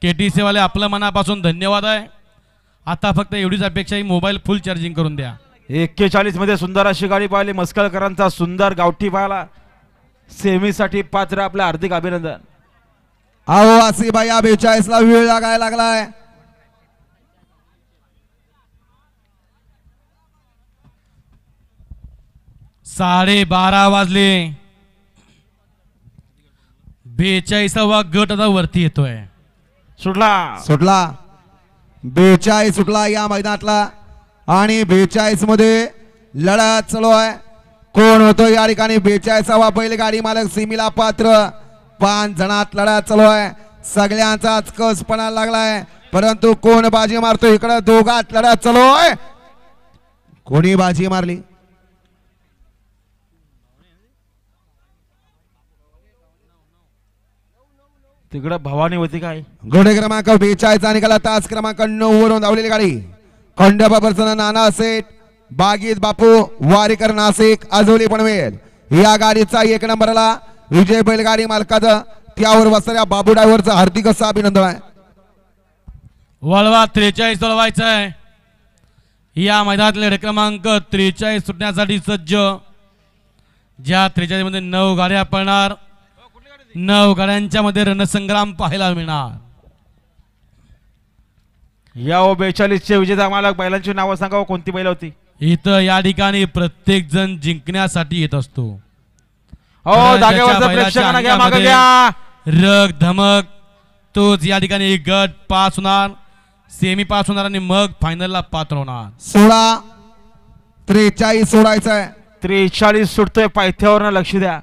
KTC वाले आपलं मनापासून धन्यवाद आहे। आता फक्त एवढीच अपेक्षा आहे, मोबाईल फुल चार्जिंग करून द्या। 41 मध्ये सुंदर अशी गाडी पाहिली, मस्कलकरांचा सुंदर गावठी पाहिला, सेमीसाठी पात्र, आपलं हार्दिक अभिनंदन। आओ आसिफभाई 42 ला वेळ लागायला लागलाय। साडे 12 वाजले, 42वा गट आता वरती येतोय। सुटला 42 सुटला या मैदानातला आणि 42 मध्ये लढत चालू आहे। कोण होतो या ठिकाणी 42वा बैलगाडी मालक सीमीला पात्र। 5 जणात लढत चालू आहे, सगळ्यांचाच कस पणाला लागलाय, परंतु कोण बाजी मारतो इकडे दोघात लढत चालू आहे। कोणी बाजी मारली? तिकडे भवानी होती काय? घोडे क्रमांक 42 निघाला, तास क्रमांक 9 वरून धावलेली गाडी खंडोबा प्रसन्न नाना सेठ बागीत बापू वारीकर नाशिक आजोली पनवेल या गाडीचा 1 नंबरला विजय बैलगाडी मालकाचा त्यावर बसणाऱ्या बाबू ड्रायव्हरचं हार्दिक असं अभिनंदन आहे। वळवा 43 वळवायचं आहे। या मैदानातले गट क्रमांक 43 सुटण्यासाठी सज्ज। ज्या 43 मध्ये 9 गाड्या पळणार, 9 गाड्यांच्या मध्ये रणसंग्राम पाहायला मिळणार। या 42 चे विजेता मालक बैलांची नावं सांगावं, कोणती बैल होती? इथं या ठिकाणी प्रत्येक जण जिंकण्यासाठी येत असतो। हो, जागेवरचं प्रेक्षकांना घ्या, मागे घ्या। रग धमक तोच या ठिकाणी गट पास होणार, सेमी पास होणार आणि मग फायनलला पात्र होणार। 16 43 सोडायचं आहे। 43 सुटतोय, पायथ्यावर लक्ष द्या।